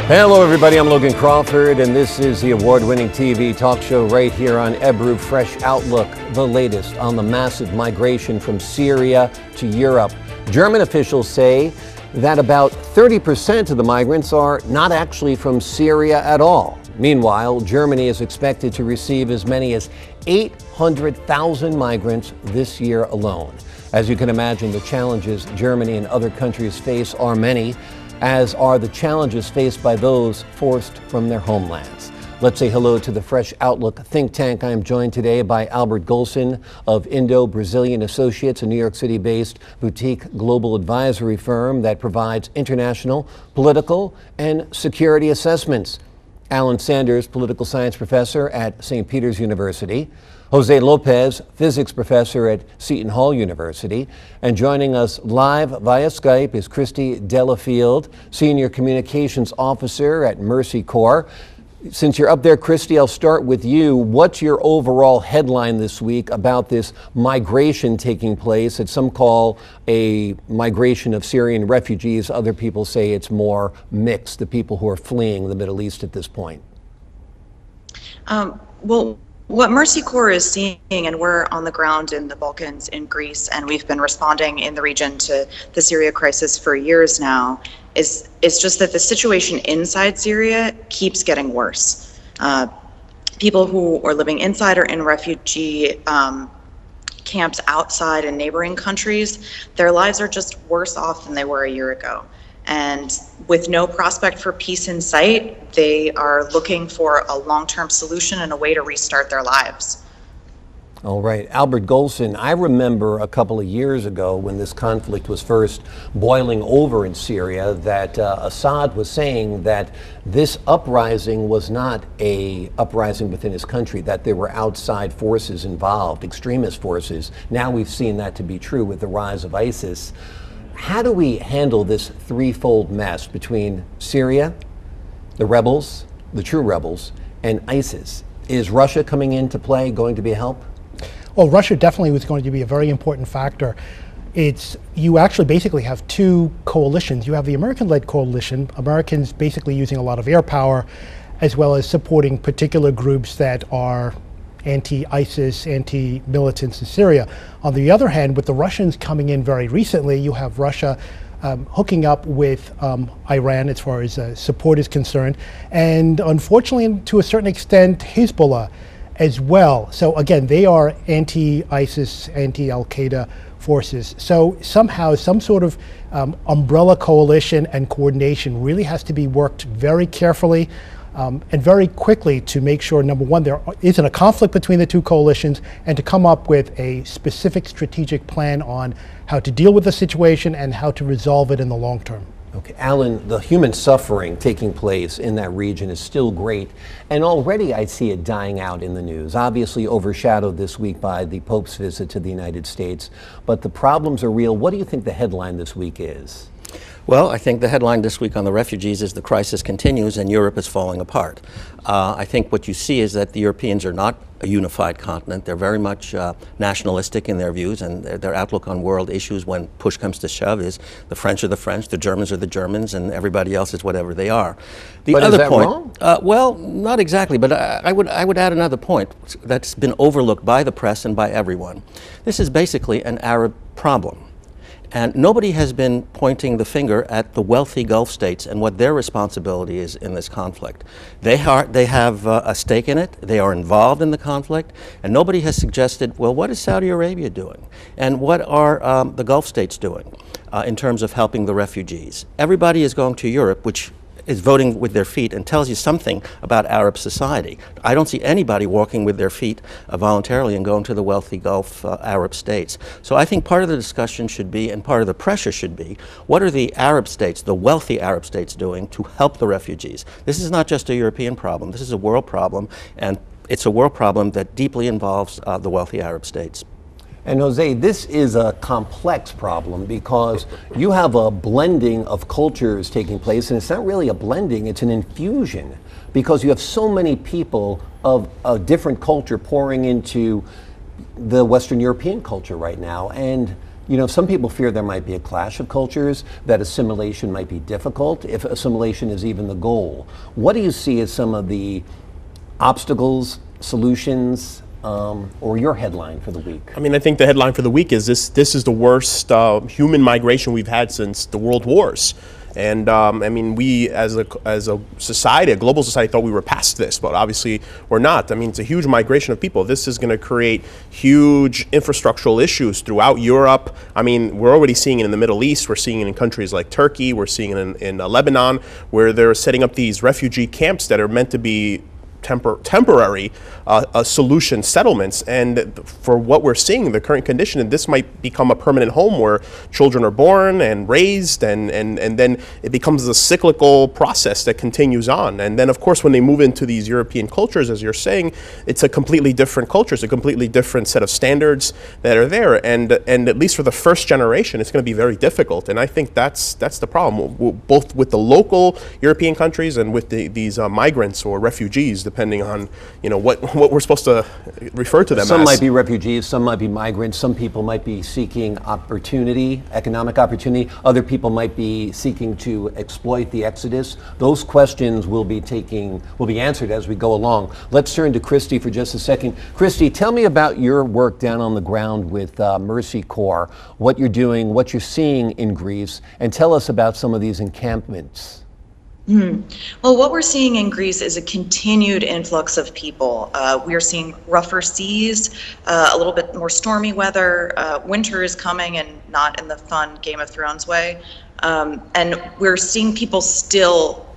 Hello everybody, I'm Logan Crawford and this is the award-winning TV talk show right here on Ebru Fresh Outlook, the latest on the massive migration from Syria to Europe. German officials say that about 30% of the migrants are not actually from Syria at all. Meanwhile, Germany is expected to receive as many as 800,000 migrants this year alone. As you can imagine, the challenges Germany and other countries face are many, as are the challenges faced by those forced from their homelands. Let's say hello to the Fresh Outlook think tank. I am joined today by Albert Goldson of Indo-Brazilian Associates, a New York City-based boutique global advisory firm that provides international, political, and security assessments. Alain Sanders, political science professor at St. Peter's University. Jose Lopez, physics professor at Seton Hall University. And joining us live via Skype is Christy Delafield, senior communications officer at Mercy Corps. Since you're up there, Christy, I'll start with you. What's your overall headline this week about this migration taking place that some call a migration of Syrian refugees? Other people say it's more mixed, the people who are fleeing the Middle East at this point. Well, what Mercy Corps is seeing, and we're on the ground in the Balkans, in Greece, and we've been responding in the region to the Syria crisis for years now, is just that the situation inside Syria keeps getting worse. People who are living inside or in refugee camps outside in neighboring countries, their lives are just worse off than they were a year ago. And with no prospect for peace in sight, they are looking for a long-term solution and a way to restart their lives. All right, Albert Goldson, I remember a couple of years ago when this conflict was first boiling over in Syria that Assad was saying that this uprising was not a uprising within his country, that there were outside forces involved, extremist forces. Now we've seen that to be true with the rise of ISIS. How do we handle this threefold mess between Syria, the rebels, the true rebels, and ISIS? Is Russia coming into play going to be a help? Well, Russia definitely was going to be a very important factor. You actually basically have two coalitions. You have the American-led coalition, Americans basically using a lot of air power, as well as supporting particular groups that are anti-ISIS, anti-militants in Syria. On the other hand, with the Russians coming in very recently, you have Russia hooking up with Iran as far as support is concerned, and unfortunately, to a certain extent, Hezbollah as well. So again, they are anti-ISIS, anti-Al-Qaeda forces. So somehow, some sort of umbrella coalition and coordination really has to be worked very carefully and very quickly to make sure, number one, there isn't a conflict between the two coalitions, and to come up with a specific strategic plan on how to deal with the situation and how to resolve it in the long term. Okay, Alan, the human suffering taking place in that region is still great, and already I see it dying out in the news, obviously overshadowed this week by the Pope's visit to the United States, but the problems are real. What do you think the headline this week is? Well, I think the headline this week on the refugees is the crisis continues and Europe is falling apart. I think what you see is that the Europeans are not a unified continent. They're very much nationalistic in their views, and their outlook on world issues when push comes to shove is the French are the French, the Germans are the Germans, and everybody else is whatever they are. But is that wrong? Well, not exactly, but I would add another point that's been overlooked by the press and by everyone. This is basically an Arab problem. And nobody has been pointing the finger at the wealthy Gulf states and what their responsibility is in this conflict. They have a stake in it, they are involved in the conflict, and nobody has suggested, well, what is Saudi Arabia doing? And what are the Gulf states doing in terms of helping the refugees? Everybody is going to Europe, which is voting with their feet and tells you something about Arab society. I don't see anybody walking with their feet voluntarily and going to the wealthy Gulf Arab states. So I think part of the discussion should be, and part of the pressure should be, what are the Arab states, the wealthy Arab states, doing to help the refugees? This is not just a European problem, this is a world problem, and it's a world problem that deeply involves the wealthy Arab states. And Jose, this is a complex problem because you have a blending of cultures taking place, and it's not really a blending, it's an infusion, because you have so many people of a different culture pouring into the Western European culture right now. And You know, some people fear there might be a clash of cultures, that assimilation might be difficult, if assimilation is even the goal. What do you see as some of the obstacles, solutions, or your headline for the week? I mean, I think the headline for the week is this is the worst human migration we've had since the World Wars. And I mean, we as a society, a global society, thought we were past this, but obviously we're not. I mean, it's a huge migration of people. This is going to create huge infrastructural issues throughout Europe. I mean, we're already seeing it in the Middle East. We're seeing it in countries like Turkey. We're seeing it in Lebanon, where they're setting up these refugee camps that are meant to be temporary solution settlements. And for what we're seeing, the current condition, and this might become a permanent home where children are born and raised, and then it becomes a cyclical process that continues on. And then, of course, when they move into these European cultures, as you're saying, it's a completely different culture. It's a completely different set of standards that are there. And at least for the first generation, it's going to be very difficult. And I think that's the problem, both with the local European countries and with these migrants or refugees, depending on, you know, what we're supposed to refer to them as. Some might be refugees, some might be migrants, some people might be seeking opportunity, economic opportunity, other people might be seeking to exploit the exodus. Those questions will be answered as we go along. Let's turn to Christy for just a second. Christy, tell me about your work down on the ground with Mercy Corps, what you're doing, what you're seeing in Greece, and tell us about some of these encampments. Well, what we're seeing in Greece is a continued influx of people. We are seeing rougher seas, a little bit more stormy weather. Winter is coming, and not in the fun Game of Thrones way. And we're seeing people still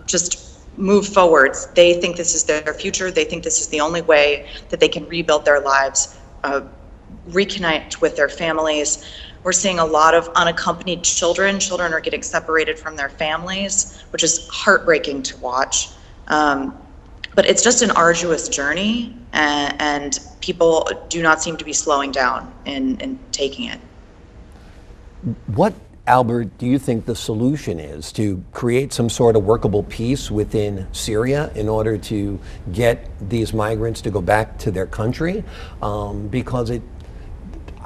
just move forwards. They think this is their future. They think this is the only way that they can rebuild their lives, reconnect with their families. We're seeing a lot of unaccompanied children. Children are getting separated from their families, which is heartbreaking to watch. But it's just an arduous journey, and people do not seem to be slowing down in taking it. What, Albert, do you think the solution is to create some sort of workable peace within Syria in order to get these migrants to go back to their country? Because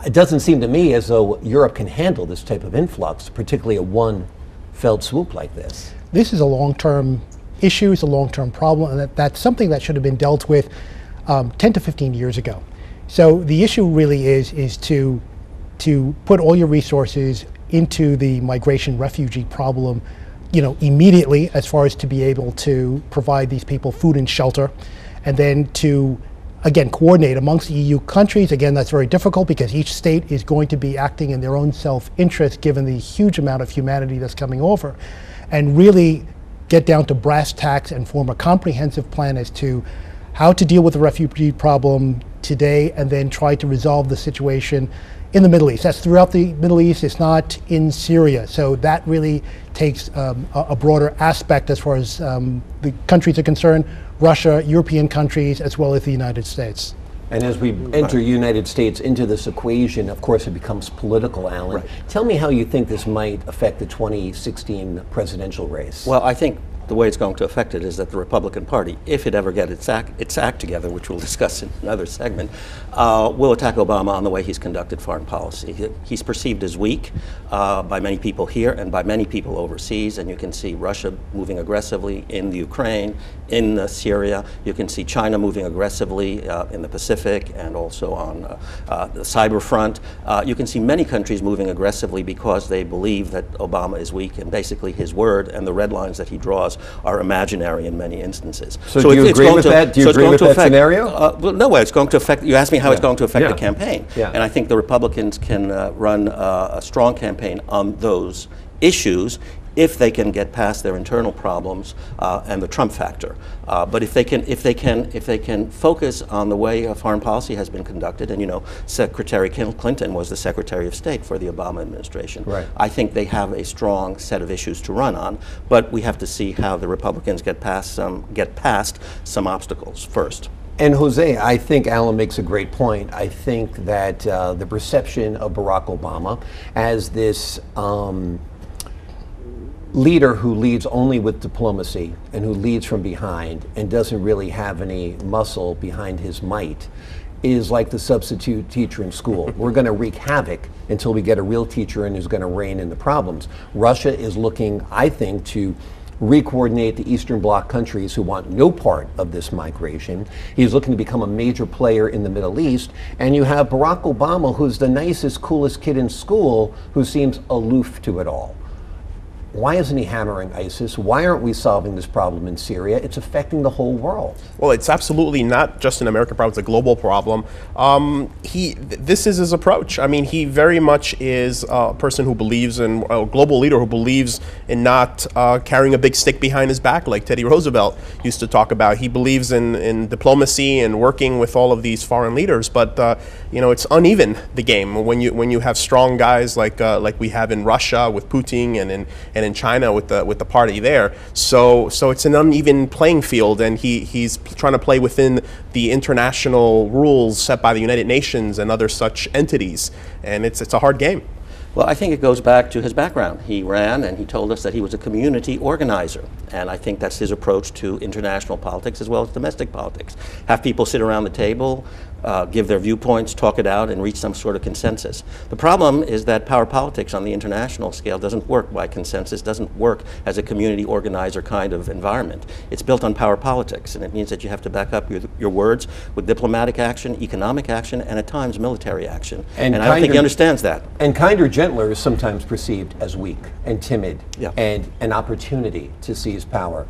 it doesn't seem to me as though Europe can handle this type of influx, particularly a one fell swoop like this. This is a long-term issue, it's a long-term problem, and that's something that should have been dealt with 10 to 15 years ago. So the issue really is to put all your resources into the migration refugee problem, you know, immediately, as far as to be able to provide these people food and shelter, and then to again, coordinate amongst EU countries. Again, that's very difficult because each state is going to be acting in their own self-interest given the huge amount of humanity that's coming over, and really get down to brass tacks and form a comprehensive plan as to how to deal with the refugee problem today, and then try to resolve the situation in the Middle East. That's throughout the Middle East, it's not in Syria. So that really takes a broader aspect as far as the countries are concerned, Russia, European countries, as well as the United States. And as we enter United States into this equation, of course, it becomes political, Alan. Right. Tell me how you think this might affect the 2016 presidential race. Well, I think the way it's going to affect it is that the Republican Party, if it ever gets its act together, which we'll discuss in another segment, will attack Obama on the way he's conducted foreign policy. He's perceived as weak by many people here and by many people overseas, and you can see Russia moving aggressively in the Ukraine, in Syria. You can see China moving aggressively in the Pacific and also on the cyber front. You can see many countries moving aggressively because they believe that Obama is weak, and basically his word and the red lines that he draws are imaginary in many instances. So do you agree with that? Do you agree with that scenario? Well, no way. It's going to affect, you asked me how it's going to affect the campaign. And I think the Republicans can run a strong campaign on those issues if they can get past their internal problems and the Trump factor. But if they can focus on the way foreign policy has been conducted, and you know, Secretary Clinton was the Secretary of State for the Obama administration. Right. I think they have a strong set of issues to run on, but we have to see how the Republicans get past some obstacles first. And Jose, I think Alan makes a great point. I think that the perception of Barack Obama as this leader who leads only with diplomacy and who leads from behind and doesn't really have any muscle behind his might is like the substitute teacher in school. We're going to wreak havoc until we get a real teacher in who's going to rein in the problems. Russia is looking, I think, to re-coordinate the Eastern Bloc countries who want no part of this migration. He's looking to become a major player in the Middle East. And you have Barack Obama, who's the nicest, coolest kid in school, who seems aloof to it all. Why isn't he hammering ISIS? Why aren't we solving this problem in Syria? It's affecting the whole world. Well, it's absolutely not just an American problem, it's a global problem. This is his approach. I mean, he very much is a person who believes in, a global leader who believes in not carrying a big stick behind his back like Teddy Roosevelt used to talk about. He believes in diplomacy and working with all of these foreign leaders, but you know, it's uneven, the game, when you have strong guys like we have in Russia with Putin and in China with the party there. So it's an uneven playing field, and he's trying to play within the international rules set by the United Nations and other such entities, and it's a hard game. Well, I think it goes back to his background. He ran and he told us that he was a community organizer. And I think that's his approach to international politics as well as domestic politics. Have people sit around the table, give their viewpoints, talk it out, and reach some sort of consensus. The problem is that power politics on the international scale doesn't work by consensus, doesn't work as a community organizer kind of environment. It's built on power politics, and it means that you have to back up your words with diplomatic action, economic action, and at times military action. And I don't think he understands that. And kinder, gentler is sometimes perceived as weak and timid, yeah, and an opportunity to seize power.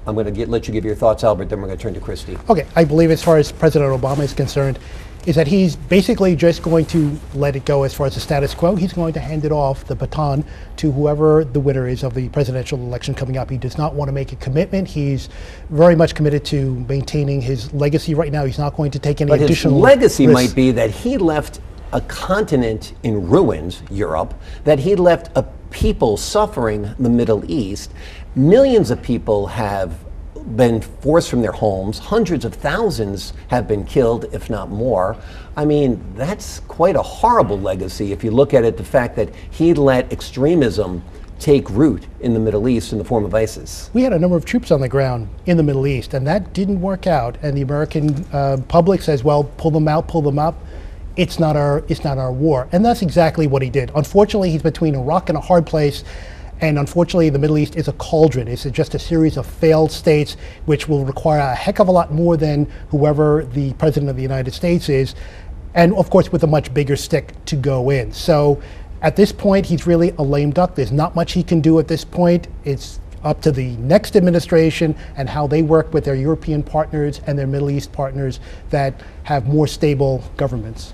I'm going to let you give your thoughts, Albert, then we're going to turn to Christy. Okay, I believe as far as President Obama is concerned, is that he's basically just going to let it go as far as the status quo. He's going to hand it off, the baton, to whoever the winner is of the presidential election coming up. He does not want to make a commitment. He's very much committed to maintaining his legacy right now. He's not going to take any additional But his legacy risks. might be that he left a continent in ruins, Europe, that he left a people suffering, the Middle East. Millions of people have been forced from their homes. Hundreds of thousands have been killed, if not more. I mean, that's quite a horrible legacy if you look at it, the fact that he let extremism take root in the Middle East in the form of ISIS. We had a number of troops on the ground in the Middle East, and that didn't work out. And the American public says, well, pull them out, pull them up. It's not our war. And that's exactly what he did. Unfortunately, he's between a rock and a hard place. And unfortunately, the Middle East is a cauldron. It's just a series of failed states, which will require a heck of a lot more than whoever the president of the United States is. And of course, with a much bigger stick to go in. So at this point, he's really a lame duck. There's not much he can do at this point. It's up to the next administration and how they work with their European partners and their Middle East partners that have more stable governments.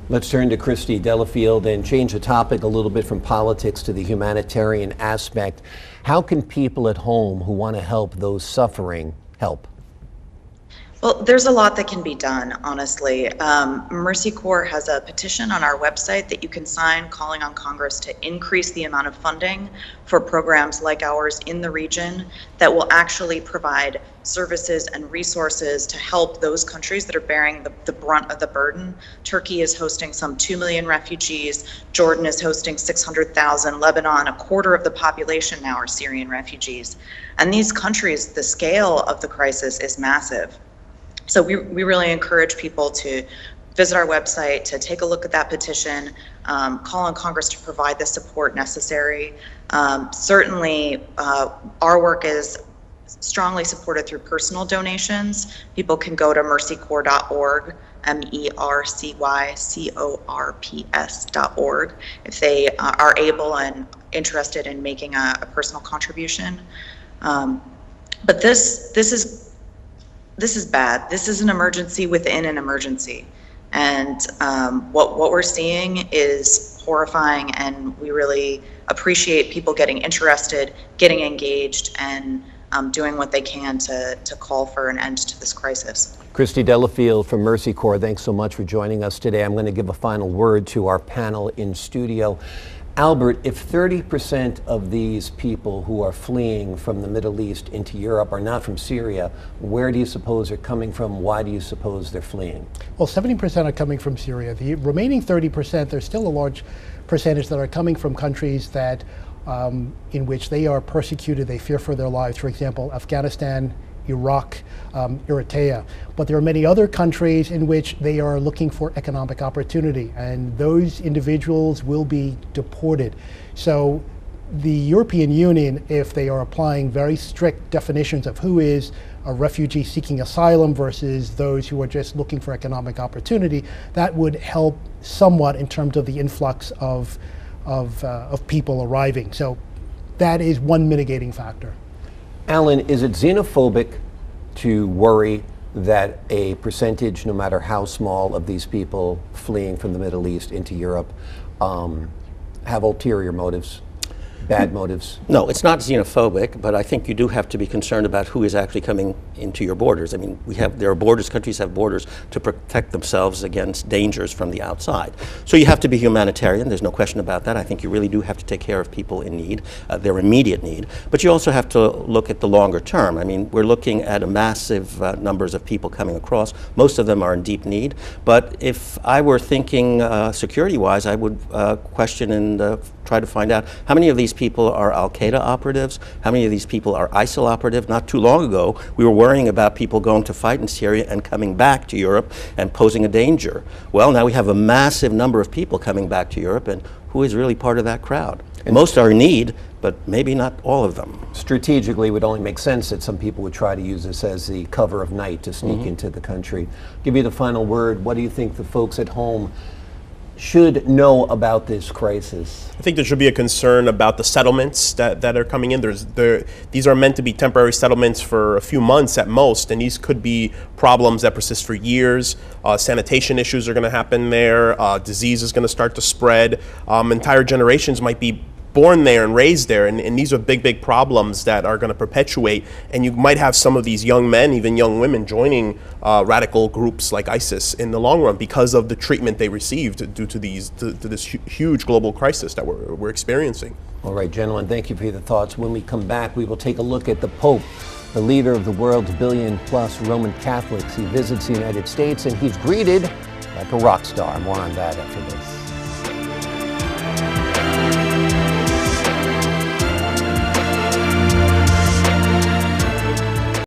Let's turn to Christy Delafield and change the topic a little bit from politics to the humanitarian aspect. How can people at home who want to help those suffering help? Well, there's a lot that can be done, honestly. Mercy Corps has a petition on our website that you can sign calling on Congress to increase the amount of funding for programs like ours in the region that will actually provide services and resources to help those countries that are bearing the brunt of the burden. Turkey is hosting some 2 million refugees. Jordan is hosting 600,000. Lebanon, a quarter of the population now are Syrian refugees. And these countries, the scale of the crisis is massive. So we really encourage people to visit our website, to take a look at that petition, call on Congress to provide the support necessary. Certainly, our work is strongly supported through personal donations. People can go to mercycorps.org, mercycorps.org, if they are able and interested in making a personal contribution. But this is bad. This is an emergency within an emergency. And what we're seeing is horrifying, and we really appreciate people getting interested, getting engaged, and doing what they can to call for an end to this crisis. Christy Delafield from Mercy Corps, thanks so much for joining us today. I'm going to give a final word to our panel in studio. Albert, if 30% of these people who are fleeing from the Middle East into Europe are not from Syria, where do you suppose they're coming from? Why do you suppose they're fleeing? Well, 70% are coming from Syria. The remaining 30%, there's still a large percentage that are coming from countries that in which they are persecuted, they fear for their lives. For example, Afghanistan, Iraq, Eritrea. But there are many other countries in which they are looking for economic opportunity, and those individuals will be deported. So the European Union, if they are applying very strict definitions of who is a refugee seeking asylum versus those who are just looking for economic opportunity, that would help somewhat in terms of the influx of people arriving. So that is one mitigating factor. Alain, is it xenophobic to worry that a percentage, no matter how small, of these people fleeing from the Middle East into Europe have ulterior motives? Bad motives? No, it's not xenophobic, but I think you do have to be concerned about who is actually coming into your borders. I mean, there are borders, countries have borders to protect themselves against dangers from the outside. So you have to be humanitarian, there's no question about that. I think you really do have to take care of people in need, their immediate need. But you also have to look at the longer term. I mean, we're looking at a massive numbers of people coming across. Most of them are in deep need. But if I were thinking security-wise, I would question and try to find out how many of these people are Al-Qaeda operatives, how many of these people are ISIL operative. Not too long ago, we were worrying about people going to fight in Syria and coming back to Europe and posing a danger. Well, now we have a massive number of people coming back to Europe, and who is really part of that crowd? And most are in need, but maybe not all of them. Strategically, it would only make sense that some people would try to use this as the cover of night to sneak into the country. Give you the final word. What do you think the folks at home should know about this crisis? I think there should be a concern about the settlements that are coming in. These are meant to be temporary settlements for a few months at most, and these could be problems that persist for years. Sanitation issues are going to happen there. Disease is going to start to spread. Entire generations might be born there and raised there, and these are big problems that are going to perpetuate, and you might have some of these young men, even young women, joining radical groups like ISIS in the long run because of the treatment they received due to this huge global crisis that we're experiencing. All right, gentlemen, thank you for your thoughts. When we come back, we will take a look at the Pope, the leader of the world's billion-plus Roman Catholics. He visits the United States, and he's greeted like a rock star. More on that after this.